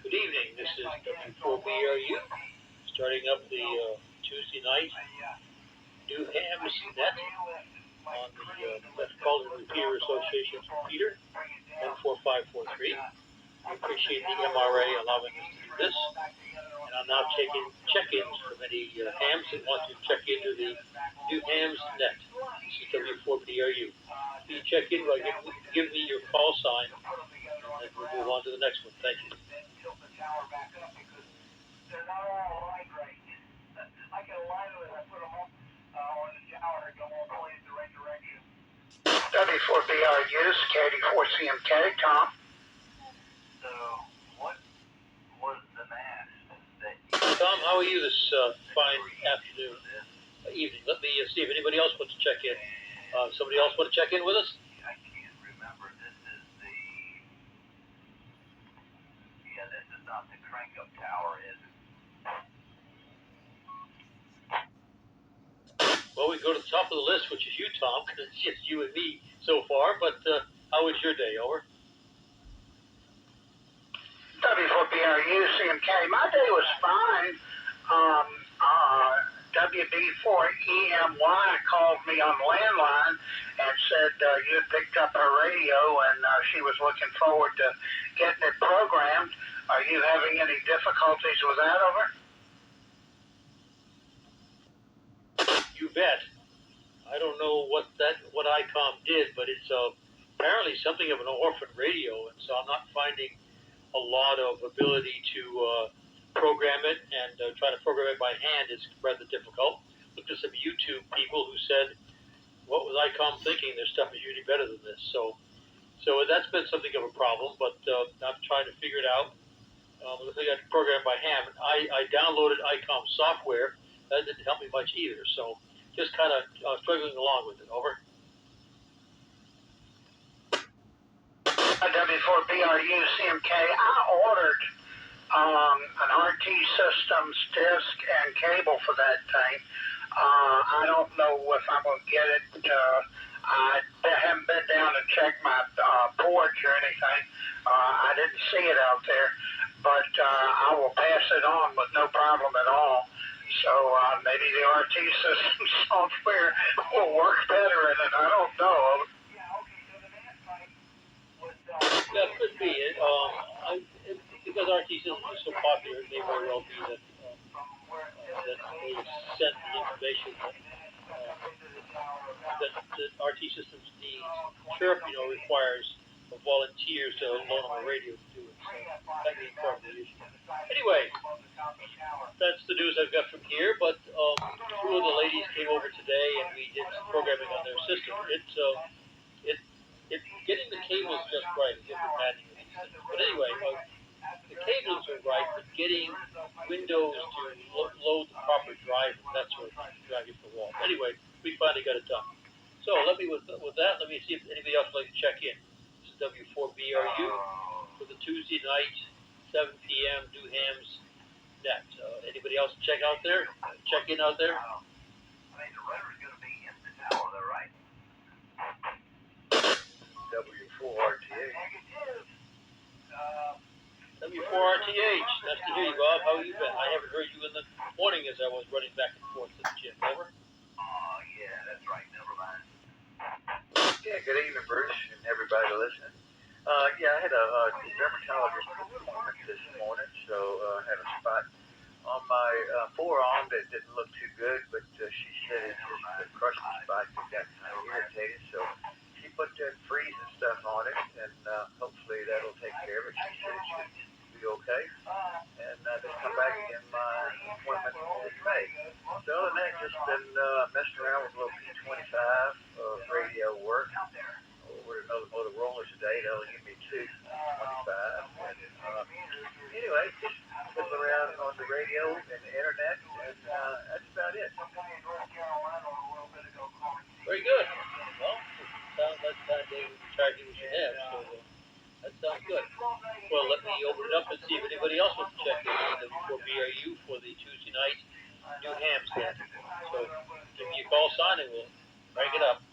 Good evening, this is W4BRU, starting up the Tuesday night New Hams Net on the Metropolitan Repeater Association's repeater, 14543. I appreciate the MRA allowing us to do this, and I'm now taking check-ins from any hams that want to check into the New Hams Net. This is W4BRU. You check in by give me your call sign, and then we'll move on to the next one. Thank you. W4BRU, K84CMK, Tom. So, what was the mass that Tom, how are you this fine afternoon, evening? Let me see if anybody else wants to check in. Somebody else want to check in with us? I can't remember. This is the, this is not the crank-up tower, is it? Well, we go to the top of the list, which is you, Tom, because it's just you and me so far. But how was your day? Over. W4BRU, CMK. My day was fine. WB4EMY called me on the landline and said you had picked up her radio and she was looking forward to getting it programmed. Are you having any difficulties with that, over? You bet. I don't know what ICOM did, but it's apparently something of an orphan radio, and so I'm not finding a lot of ability to program it, and trying to program it by hand is rather difficult. Looked at some YouTube people who said, what was ICOM thinking? Their stuff is usually better than this. So that's been something of a problem, but I'm trying to figure it out. Looks like I can program by hand. I downloaded ICOM software. That didn't help me much either, so just kind of struggling along with it. Over. W4BRU, CMK. I ordered an RT Systems disc and cable for that thing. I don't know if I'm going to get it. I haven't been down to check my porch or anything. I didn't see it out there, but I will pass it on with no problem at all. So maybe the RT Systems software will work better in it. I don't know. Yeah, it could be. Because RT Systems is so popular, it may very well be that they sent the information that RT Systems needs. Chirp, requires volunteers to loan them a radio to do it. So that may be part of the issue. Anyway, that's the news I've got from here. But two of the ladies came over today, and we did some programming on their system. It's getting the cables just right is what we're finding with these things. But anyway, the cables are right, but getting Windows to load the proper drive, that's what dragging the wall. Anyway, we finally got it done. So with that, let me see if anybody else would like to check in. This is W4BRU for the Tuesday night, 7 p.m. New Hams Net. Anybody else check out there? Check in out there? I mean, the rudder's going to be in the tower, though, right? W4RTH. W4RTH. Nice to hear you, Bob. How have you been? I haven't heard you in the morning as I was running back and forth to the gym. Over? Yeah, that's right. Never mind. Yeah, good evening, Bruce, and everybody listening. I had a dermatologist appointment this morning, so I had a spot on my forearm that didn't look too good, but she said it's just the crusty spot that got kind of irritated, so she put that freeze and stuff on it, and hopefully that'll take care of it. She said it should be okay, and this appointment in May. So other than that, just been messing around with a little P25 radio work. Ordered another Motorola today. That'll give me two 25. And, anyway, just fiddling around on the radio and the internet, and that's about it. Very good. Well, sounds like that day we tried to do what you have, so that sounds good. Well, let me open it up and see if anybody else wants to check in on the for BRU for the Tuesday night New Hampstead. So give me a call sign and we'll crank it up.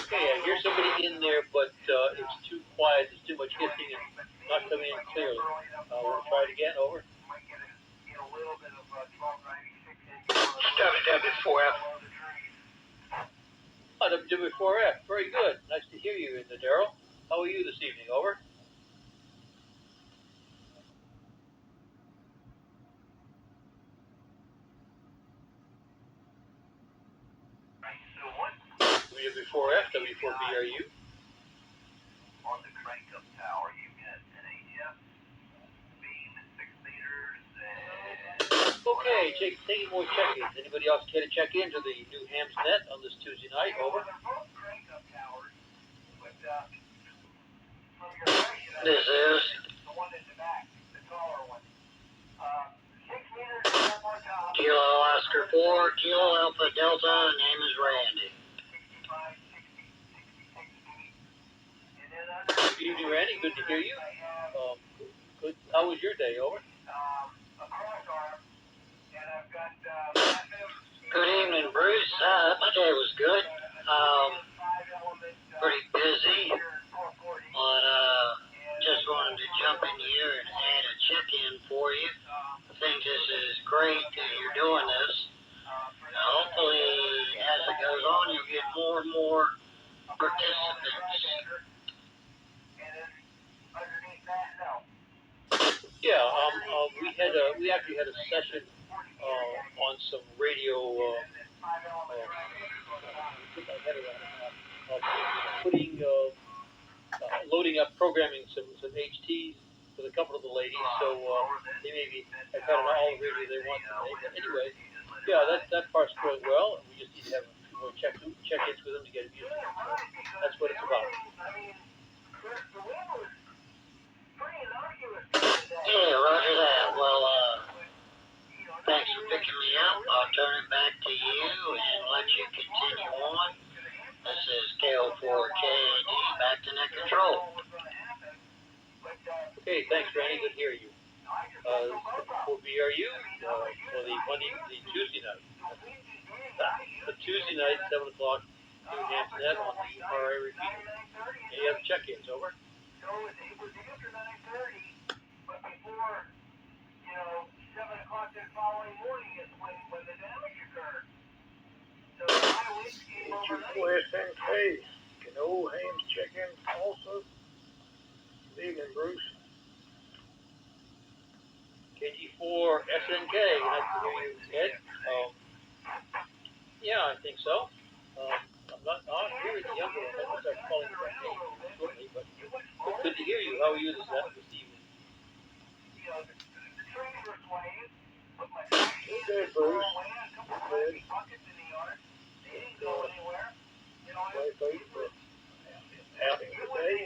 Okay, I hear somebody in there, but it's too quiet. There's too much hissing and not coming in clearly. We'll try it again. Over. WW4F. WW4F. Very good. Nice to hear you in there, Daryl. How are you this evening? Over. W4F, W4BRU. On the crank-up tower, you get an ATF beam at 6 meters and... Okay, taking more check-ins. Anybody else care to check into the New Hampstead on this Tuesday night? Over. This is Kilo Oscar 4, Kilo Alpha Delta, name is Randy. Good evening, Randy. Good to hear you. Good. How was your day? Over. Good evening, Bruce. My day was good. Pretty busy, but just wanted to jump in here and add a check-in for you. I think this is great that you're doing this. Hopefully, as it goes on, you'll get more and more participants. Yeah. We actually had a session on some radio. Loading up programming some HTs with a couple of the ladies, so they maybe have had all the radio they want today. But anyway, yeah, that part's going well, and we just need to have a few more check-ins with them to get used to it. So that's what it's about. Yeah, roger that. Well, thanks for picking me up. I'll turn it back to you and let you continue on. This is KO4KAD, back to net control. Okay, thanks, Randy. Good to hear you. For BRU, for the Tuesday night. The Tuesday night, 7 o'clock, New Hampstead on the MRA repeater. Any other check-ins? Over. SNK. Can old Hames check in also? Good evening, Bruce. KG4 SNK. Nice to hear you, Ed. Yeah, I think so. I'm not hearing the younger one. I'll start calling you by name shortly, but good to hear you. How are you this evening? Good, Bruce. Good. Wife out for outing today.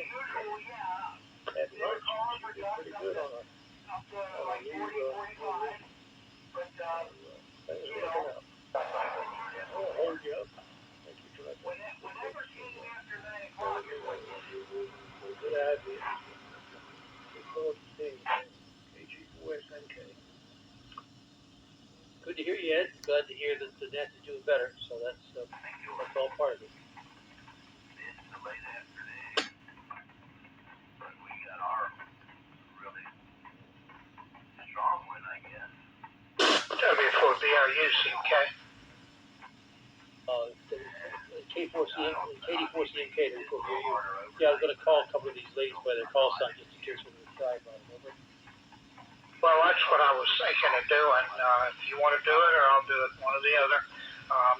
Had lunch. She did pretty good on a new things working out. I'll hold you up. Thank you for that. Good idea. Look forward to seeing you. KG4SNK. Good to hear you, Ed. Glad to hear that the net is doing better. So that's all part of it. It's the late afternoon, but we got our really strong one, I guess. W4BRU, CK. KD4CMK to report BRU. Yeah, I was going to call a couple of these ladies by their call sign just in case we're going to try about it. Over. Well, that's what I was thinking of doing. If you want to do it, or I'll do it, one or the other.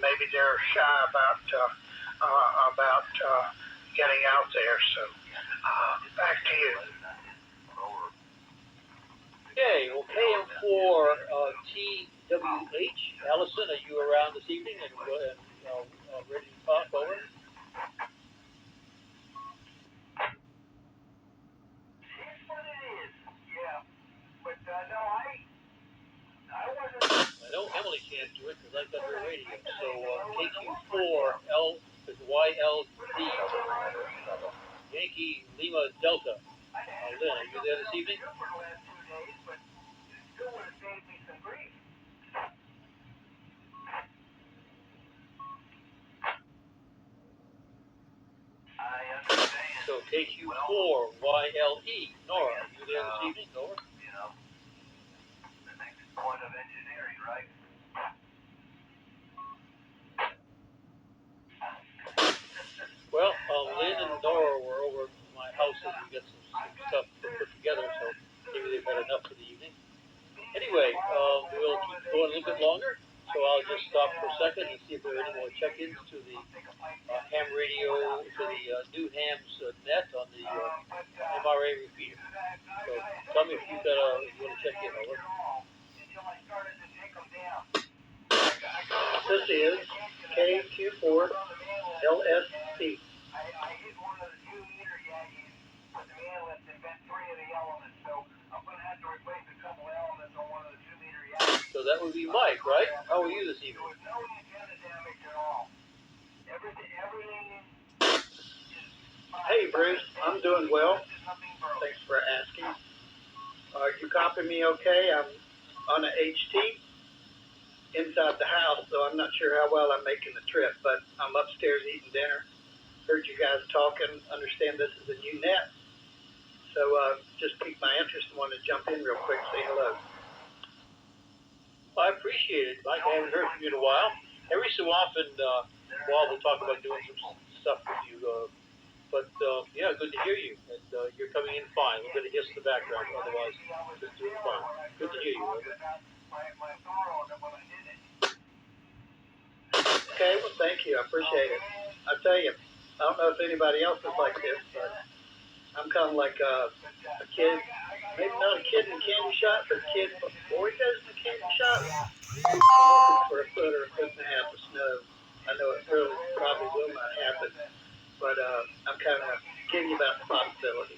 Maybe they're shy about about getting out there. So back to you. Okay, well, KM4 TWH. Allison, are you around this evening and ready to talk? Over. Here's what it is. Yeah. But no, I wasn't. I know Emily can't do it because I've got her radio. So KQ4L is YLD. Yankee Lima Delta. Lynn, are you there this evening? For the last 2 days, but it still would have saved me some grief. I understand. So KQ4YLE. Nora, are you there this evening? Nora? You know, the next point of engineering, right? Well, Lynn and Nora were over at my house and we got some stuff to put together, so maybe they've had enough for the evening. Anyway, we'll keep going a little bit longer, so I'll just stop for a second and see if there are any more check-ins to the ham radio, to the new hams net on the MRA repeater. So tell me if you want to check in. Over. This is KQ4 LSP. I hit one of the 2-meter Yankees with the analyst and bent 3 of the elements, so I'm going to have to replace a couple elements on one of the 2-meter Yankees. So that would be Mike, right? How are you this There evening? was no antenna damage at all. Everything is Hey, Bruce. I'm doing well. nothing broke. Thanks for asking. You copy me okay? I'm on a HT inside the house, so I'm not sure how well I'm making the trip, but I'm upstairs eating dinner. Heard you guys talking, understand this is a new net. So just piqued my interest and wanted to jump in real quick, say hello. Well, I appreciate it, Mike. I haven't heard from you in a while. Every so often, we'll talk about doing some stuff with you. But yeah, good to hear you. And you're coming in fine. We're going to hiss in the background, otherwise, just doing fine. Good to hear you. Okay, well, thank you. I appreciate it. I tell you, I don't know if anybody else is like this, but I'm kind of like a kid, maybe not a kid in the candy shop, but a kid before he goes to the candy shop. I'm looking for a foot or a foot and a half of snow. I know it really probably will not happen, but I'm kind of kidding about the possibility.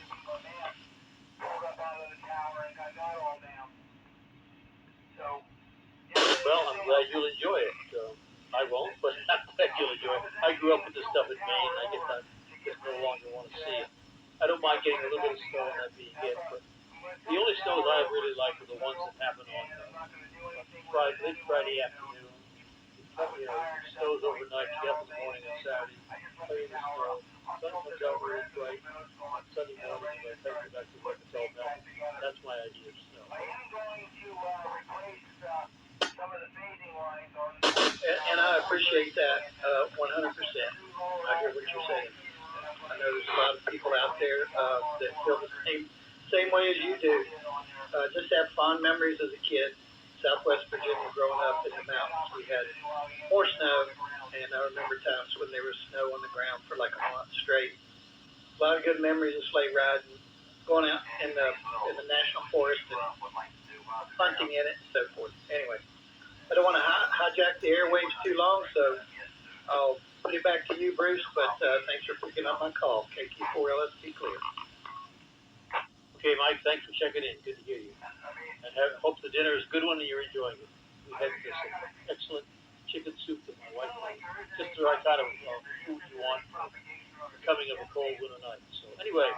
Well, I'm glad you'll enjoy it. I won't, but I'm glad you'll enjoy it. I grew up with this stuff in Maine. I just no longer want to see it. I don't mind getting a little bit of snow and that being it, but the only snows I really like are the ones that happen on late Friday afternoon. You know, it snows overnight, you get up in the morning on Saturday, play in the snow, sun comes out really bright on Sunday morning, and by the time you get back to work, it's all melted. That's my idea of snow. And I appreciate that 100%. I hear what you're saying. I know there's a lot of people out there that feel the same way as you do. Just have fond memories as a kid. Southwest Virginia, growing up in the mountains, we had more snow, and I remember times when there was snow on the ground for like a month straight. A lot of good memories of sleigh riding, going out in the national forest and hunting in it and so forth. Anyway, I don't want to hijack the airwaves too long, so I'll put it back to you, Bruce, but thanks for picking up my call. KQ4LSP clear. Okay, Mike, thanks for checking in. Good to hear you. And hope the dinner is a good one and you're enjoying it. We had this excellent chicken soup that my wife made. Just the right kind of food you want for the coming of a cold winter night. So anyway,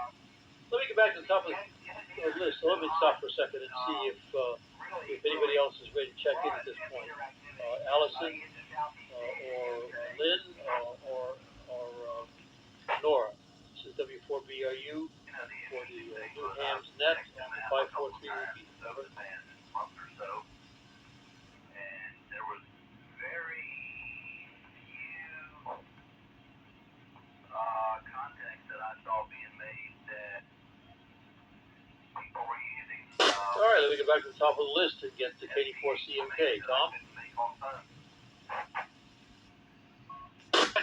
let me get back to the top of the list. So let me stop for a second and see if anybody else is ready to check in at this point. Allison or Lynn or Nora. This is W4BRU for the New Hams Net on the 543 repeat. Over. And there was very few contacts that I saw being made that people were using. All right, let me get back to the top of the list and get to KD4CMK. Tom?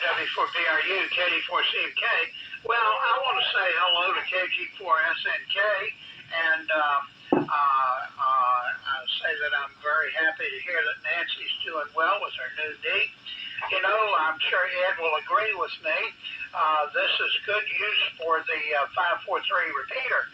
W4BRU, KD4CMK. Well, I want to say hello to KG4SNK and say that I'm very happy to hear that Nancy's doing well with her new knee. You know, I'm sure Ed will agree with me. This is good use for the 543 repeater.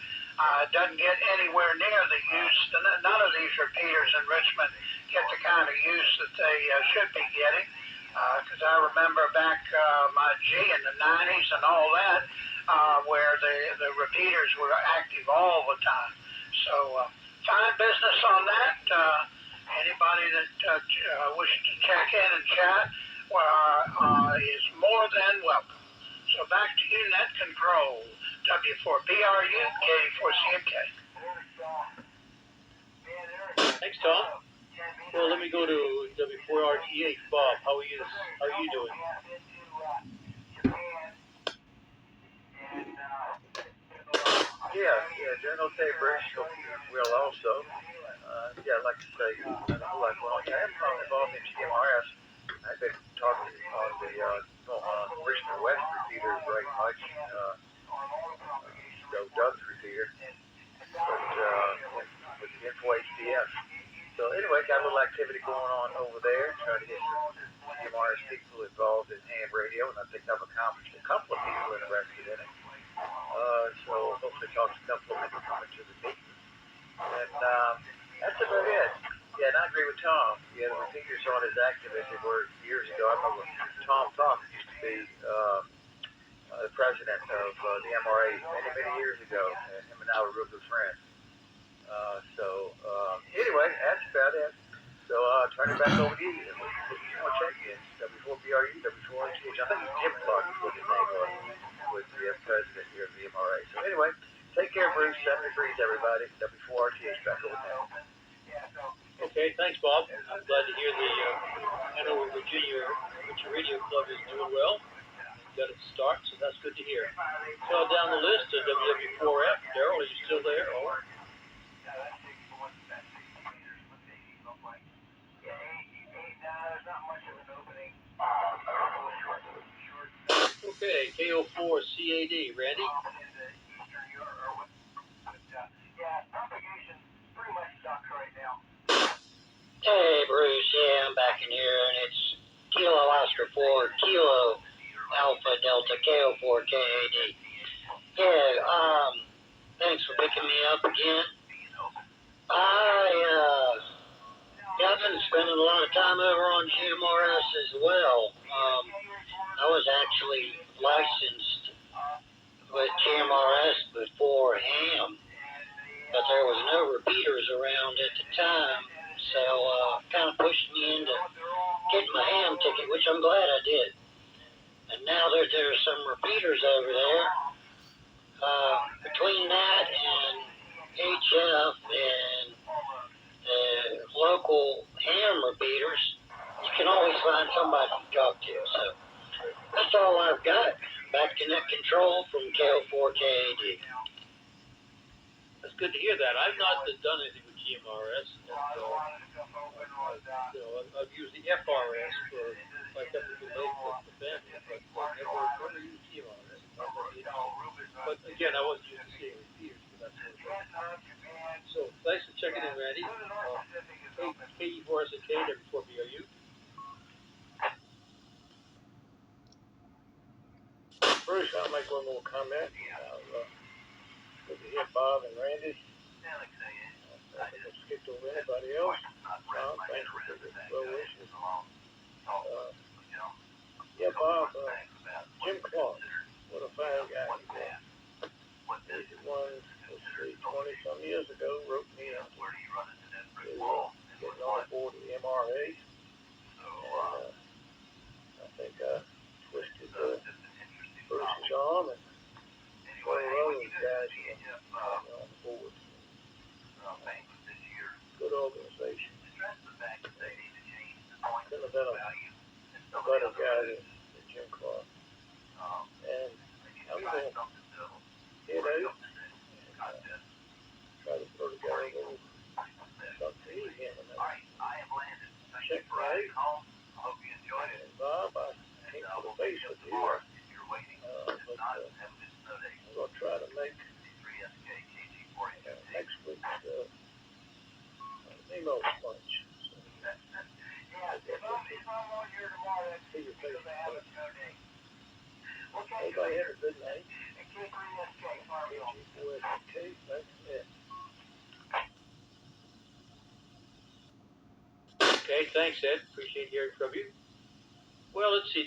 It doesn't get anywhere near the use. None of these repeaters in Richmond get the kind of use that they should be getting. Because I remember back my G in the 90s and all that, where the repeaters were active all the time. So fine business on that. Anybody that wishes to check in and chat is more than welcome. So back to you, Net Control, W4BRU, K4CMK. Thanks, Tom. Well, let me go to W4RTH. Bob, how are you doing? Yeah, doing okay, Bruce. Hope you will also. I'd like to say, I don't like well, I am involved in GMRS. I've been talking on the Richmond West repeater very much. Doug's repeater, but with the Info HDF. So anyway, got a little activity going on over there, trying to get some GMRS people involved in ham radio, and I think I've accomplished a couple of people interested in it. So hopefully talk to a couple of them coming to the meeting. And that's about it. Yeah, and I agree with Tom. Yeah, the repeaters aren't as active as they were years ago. I remember Tom Fox used to be the president of the MRA many years ago. Him and I were real good friends. Anyway, that's about it. So turn it back over to you. If you want to check in, W4BRU, W4RTH. I think it's Jim Clark is what his name was the president here of the MRA. So anyway, take care, Bruce. 7 degrees, everybody. W4RTH back over now. Okay, thanks, Bob. I'm glad to hear I know Virginia Radio Club is doing well. Got its start, so that's good to hear. So down the list to WW4F. Daryl, are you still there? Or? Okay, KO4CAD. Randy? Hey, Bruce. Yeah, I'm back in here, and it's Kilo Oscar 4, Kilo Alpha Delta KO4 KAD. Yeah, thanks for picking me up again. I've been spending a lot of time over on GMRS as well. I was actually licensed with GMRS before ham, but there was no repeaters around at the time, so kind of pushed me into getting my ham ticket, which I'm glad I did. And now there's some repeaters over there. Between that and HF and the local ham repeaters, you can always find somebody to talk to. So that's all I've got. Back to net control from KO4KAD. That's good to hear that. I've not done anything with GMRS. I've used the FRS for my technical link with the family, but never used GMRS. But again, I wasn't used to seeing repeaters, but that's what it was. So thanks for checking in, Randy. KE4S and KW4BRU. Bruce, I'll make one more comment. Good to hear Bob and Randy. Let's skip over anybody else. Thanks for the well wishes. Yeah, Bob, Jim Clark, what a fine guy he was. He's the one, 20-some years ago, wrote me up to getting on board the MRA. And I think I twisted Bruce's arm and one of the other guys on the board. Good organization. Couldn't have been a better guy than Jim Clark. And I'm going to get out and try to put together a little something to eat him. And check me out. And Bob, I came to the base everybody have a good night. And K3SK, sorry, y'all. K4SK, that's it. Okay, thanks, Ed. Appreciate hearing from you. Well, let's see.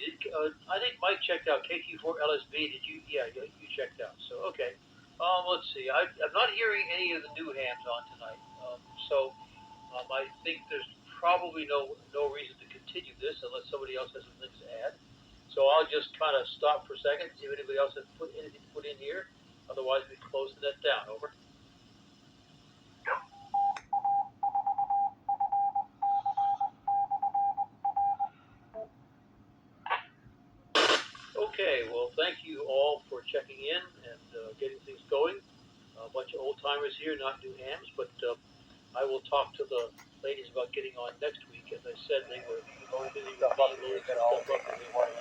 I think Mike checked out KT4LSB. Did you? Yeah, you checked out. So, okay. Let's see. I'm not hearing any of the new hands on tonight. I think there's probably no reason to continue this unless somebody else has some things to add. So I'll just kind of stop for a second, see if anybody else has put anything to put in here. Otherwise, we close the net down. Over. Okay, well, thank you all for checking in and getting things going. A bunch of old timers here, not new hams, but I will talk to the ladies about getting on next week. As I said, they were busy with me loading some stuff up and they wanted.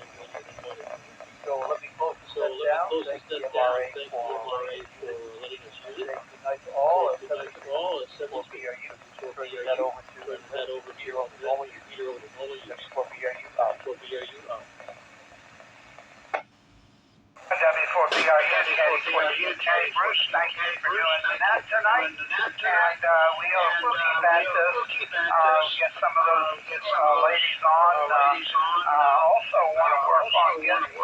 So let me close So let me close this net down. Thank you, MRA, for letting us use it. Good night to all. Good night to all. It's 73. Turn that over to Turn that over to Peter over the normal use. Peter over the normal use. For BRU out. For BRU out. W4BRU, K4UK, Bruce, thank you for doing the net tonight. And we will keep at this, get some of those ladies on. Also want to work on getting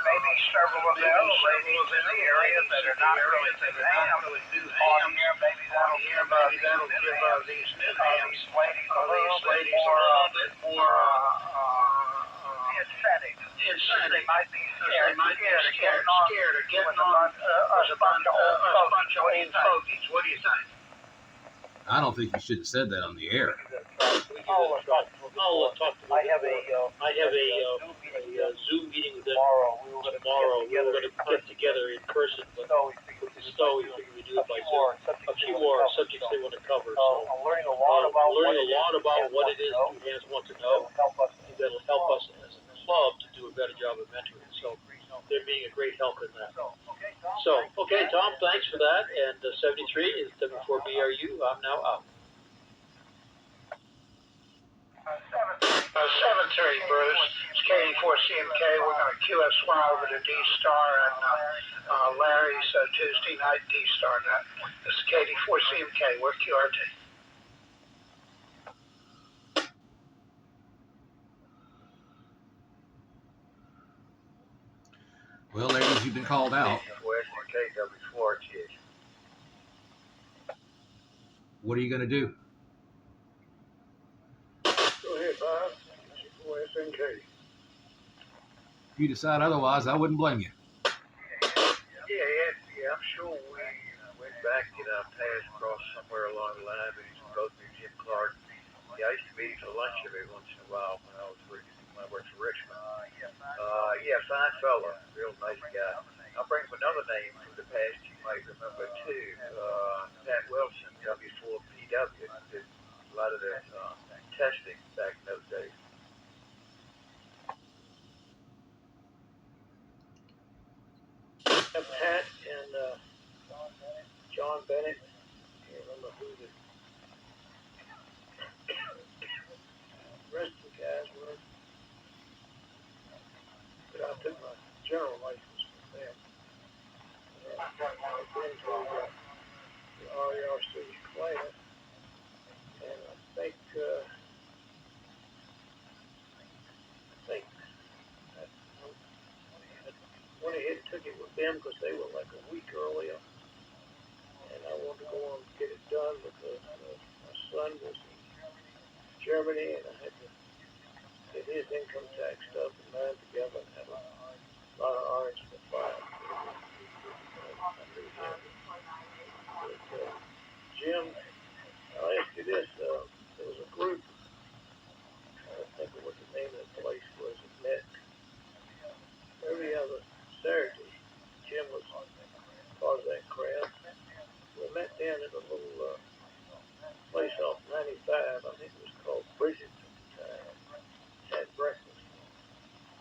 maybe several of the other ladies in the area that are not really big hams on here. Maybe that'll give these new hams ladies a little bit more incentive. They might be scared of getting on us a bunch of old fogies. What do you think? I don't think you should have said that on the air. I'll talk to them. I have a Zoom meeting with them tomorrow. tomorrow. We were going to get together in person, but we figured we'd do it by Zoom. A few more subjects they want to cover. So I'm learning a lot about what it is you guys want to know. That'll help us as a club to do a better job of mentoring. So they're being a great help in that. So, okay, Tom, thanks for that. And 73 is W4BRU. I'm now out. 7-3, Bruce. It's KD4CMK. We're going to QSY over to D-Star and Larry's Tuesday night D-Star net. This is KD4CMK. We're QRT. Well, ladies, you've been called out. What are you going to do? Go ahead, Bob. SNK. If you decide otherwise, I wouldn't blame you. Yeah, I'm sure we went back and passed across somewhere along the line, but he's both me and Jim Clark. Yeah, I used to meet him for lunch every once in a while when I worked for Richmond. Fine fella, real nice guy. I'll bring up another name from the past you might remember too. Pat Wilson, W4PW, did a lot of the testing back in those days. Pat and John Bennett. Can't remember who the rest of the guys were. But I took my general license from them. I've been to the RERC class, and I think I went ahead and took it with them because they were like a week earlier, and I wanted to go on and get it done because my son was in Germany, and I had to get his income tax stuff and mine together and have a lot of orange to file. But, Jim, I'll ask you this. There was a group, I don't think of what the name of the place was, it met every other Saturday. Jim was part of that crowd. We met down at a little place off 95. I think it was called Bridget at the time. Had breakfast.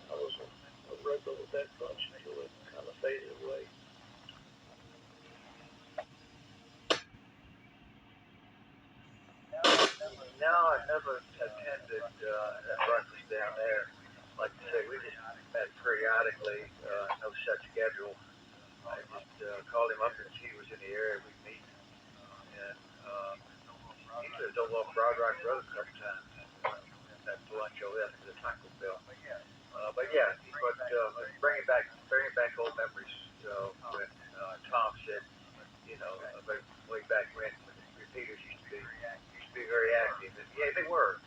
I was a regular with that bunch until it kind of faded away. No, I never attended that breakfast down there. Like I say, we just met periodically, no set schedule. I just called him up if he was in the area. We'd meet, and he lived over on Broad Rock Road a couple times. That lunch over there, the Taco Bell. But yeah, bringing back old memories. When Tom said, about way back when repeaters used to be very active. And yeah, they were.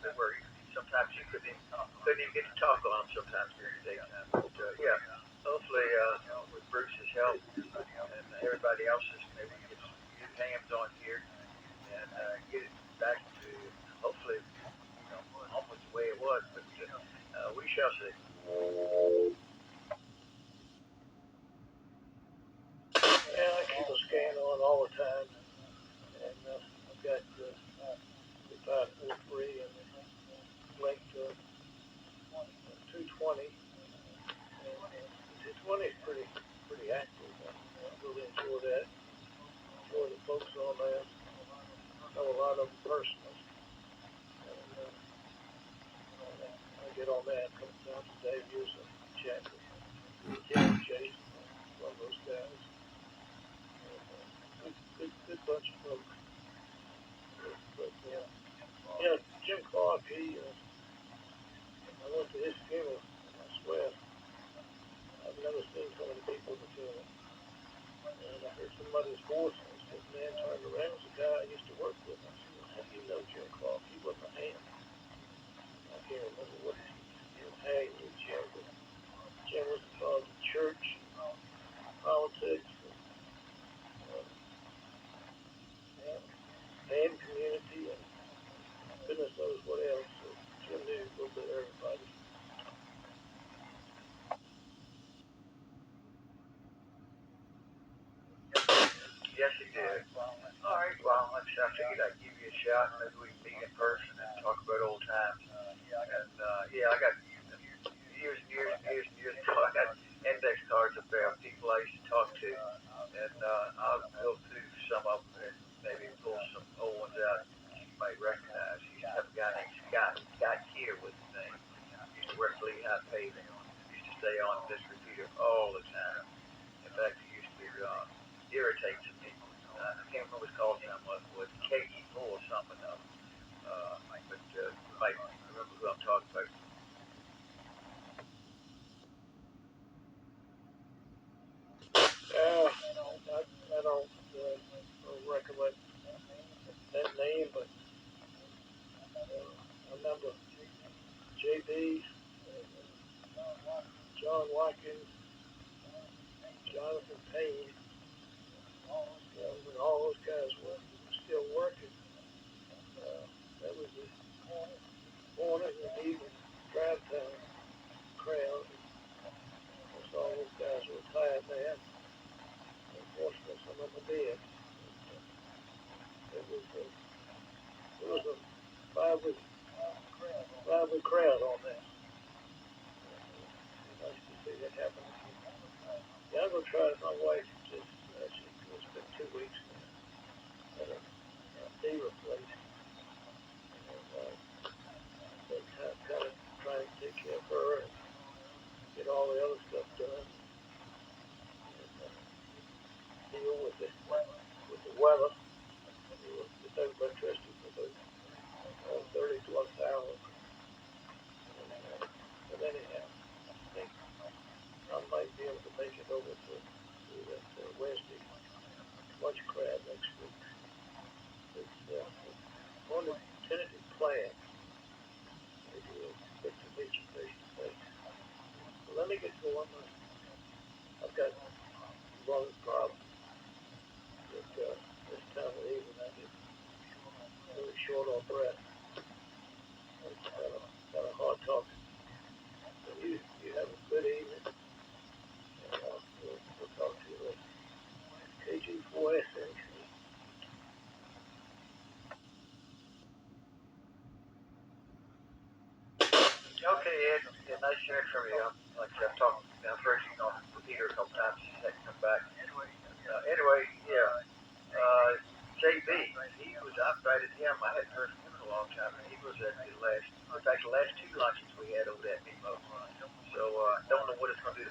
Sometimes you couldn't even get to talk on them sometimes during the daytime. But yeah, hopefully with Bruce's help and everybody else's, maybe get hands on here and get it back to hopefully almost the way it was. But we shall see. Yeah, I keep a scan on all the time, and I've got the 543 and link to 220. And 220 is pretty active. I really enjoy that. Enjoy the folks on there. Know a lot of them personally. And I get on that a couple times a day. Use a chat with Jim, Jason, one of those guys. Good bunch of folks. But Jim Clark, I went to his funeral. I swear, I've never seen so many people at the funeral. And I heard somebody's voice, and this man turned around. It was a guy I used to work with. I said, well, how do you know Jim Clark? He wasn't a ham. I can't remember what how he knew Jim, but Jim was involved in church, politics, and community, and goodness knows what else. So Jim knew a little bit of everybody. Yes, he did. All right. Well, I figured I'd give you a shout. Maybe we can meet in person and talk about old times. And yeah, I got years and years and years and years ago. I got index cards up there of people I used to talk to, and I'll go through some of them and maybe pull some old ones out you might recognize. He used to have a guy named Scott Keir with his name. He used to work for Lehigh Paving. He used to stay on this repeater all the time. In fact, he used to irritate some people. I can't remember what his call sign was KE4 or something of it. But you might remember who I'm talking about. I don't recollect that name, but I remember JB, John Watkins, Jonathan Payne, when all those guys were still working. That was the morning and evening drive time crowd. Most all those guys were retired now. Unfortunately, some of them are dead. It was a lively crowd on that. Nice to see that happen. Yeah, I'm gonna try it. My wife just it's been 2 weeks now. Had a knee replaced. And been kind of trying to take care of her and get all the other stuff done. And deal with the weather. We were with electricity for about 30 plus hours. But anyhow, I think I might be able to make it over to that Wednesday lunch crowd next week. It's on the tentative plan. Maybe we'll get to meet you face to face. But let me get going. I've got lung problems. But this time of evening I get really short on breath. It's kind of hard talking. So you have a good evening. And we'll talk to you later. KG4SNC. Okay, Ed. Yeah, nice hearing from you. Like I said, I've heard you on repeater a couple times. He had to come back. Anyway, yeah. JB, I invited him. I hadn't heard from him in a long time. And he was at the last two lunches we had over there at Nemo. So, don't know what it's going to do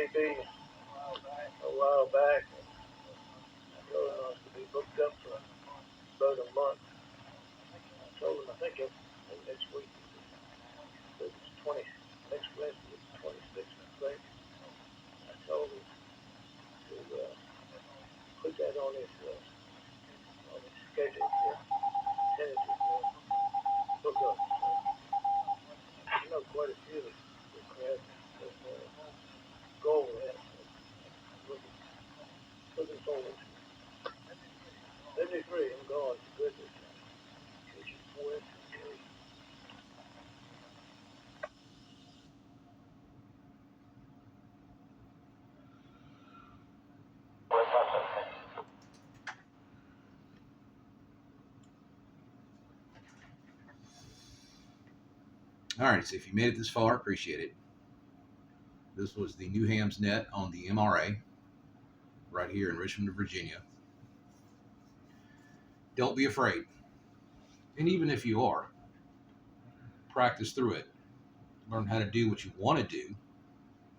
JB a while back. I told him I was to be booked up for about a month. I told him I think next week. It's 20. Next Wednesday is 26th, I think. I told him to put that on his schedule for tentative book up. So, I know quite a few that have goal there. So looking forward to it. 73, I'm gone for goodness. Teaching 4 and 3. All right, so if you made it this far, appreciate it. This was the New Hams Net on the MRA right here in Richmond, Virginia. Don't be afraid. And even if you are, practice through it. Learn how to do what you want to do,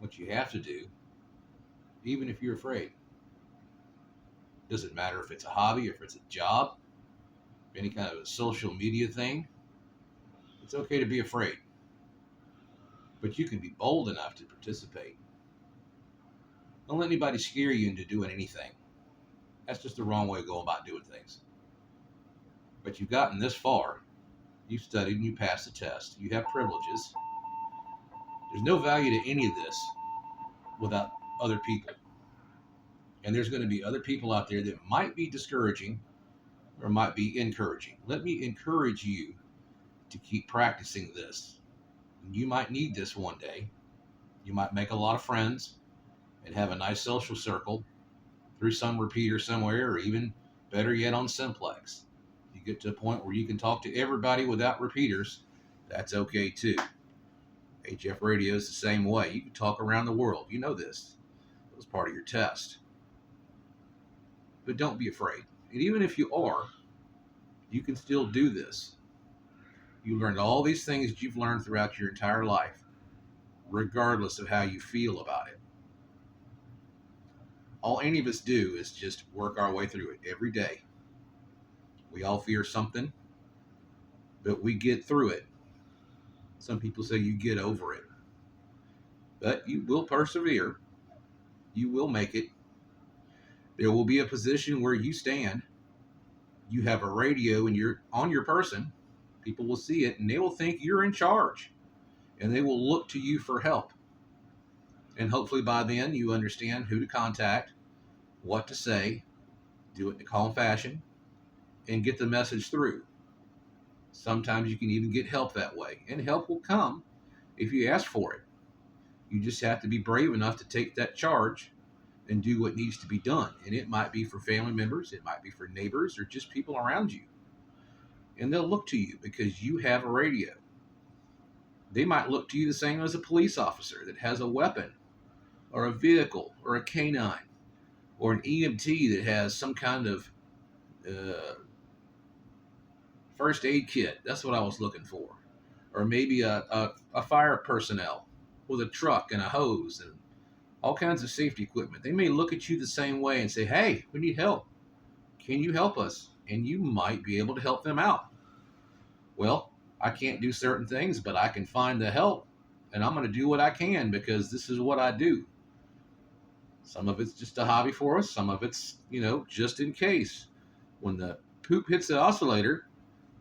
what you have to do, even if you're afraid. Doesn't matter if it's a hobby, if it's a job, any kind of a social media thing. It's okay to be afraid. But you can be bold enough to participate. Don't let anybody scare you into doing anything. That's just the wrong way of going about doing things. But you've gotten this far. You've studied and you passed the test. You have privileges. There's no value to any of this without other people. And there's going to be other people out there that might be discouraging or might be encouraging. Let me encourage you to keep practicing this. You might need this one day. You might make a lot of friends and have a nice social circle through some repeater somewhere, or even better yet on Simplex. You get to a point where you can talk to everybody without repeaters, that's okay too. HF radio is the same way. You can talk around the world. You know this. It was part of your test. But don't be afraid. And even if you are, you can still do this. You learned all these things that you've learned throughout your entire life, regardless of how you feel about it. All any of us do is just work our way through it every day. We all fear something, but we get through it. Some people say you get over it. But you will persevere. You will make it. There will be a position where you stand. You have a radio and you're on your person. People will see it and they will think you're in charge. And they will look to you for help. And hopefully by then you understand who to contact, what to say, do it in a calm fashion, and get the message through. Sometimes you can even get help that way. And help will come if you ask for it. You just have to be brave enough to take that charge and do what needs to be done. And it might be for family members, it might be for neighbors, or just people around you. And they'll look to you because you have a radio. They might look to you the same as a police officer that has a weapon, or a vehicle, or a canine, or an EMT that has some kind of first aid kit. That's what I was looking for. Or maybe a fire personnel with a truck and a hose and all kinds of safety equipment. They may look at you the same way and say, hey, we need help. Can you help us? And you might be able to help them out. Well, I can't do certain things, but I can find the help, and I'm going to do what I can because this is what I do. Some of it's just a hobby for us. Some of it's, just in case. When the poop hits the oscillator,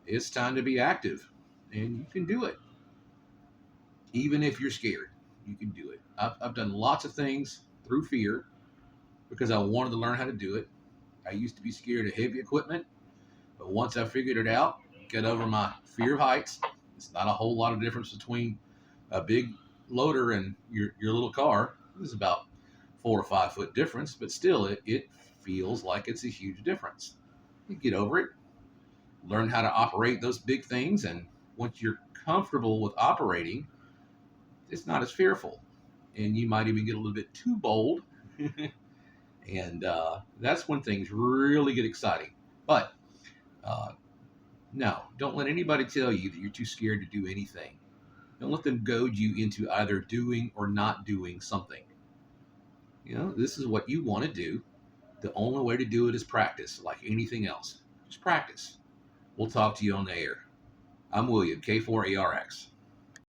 it's time to be active, and you can do it. Even if you're scared, you can do it. I've done lots of things through fear because I wanted to learn how to do it. I used to be scared of heavy equipment, but once I figured it out, get over my fear of heights. It's not a whole lot of difference between a big loader and your little car. It's about 4 or 5 foot difference, but still it feels like it's a huge difference. You get over it, learn how to operate those big things, and once you're comfortable with operating, it's not as fearful. And you might even get a little bit too bold. And that's when things really get exciting. But no, don't let anybody tell you that you're too scared to do anything. Don't let them goad you into either doing or not doing something. You know, this is what you want to do. The only way to do it is practice, like anything else. Just practice. We'll talk to you on the air. I'm William, K4ARX.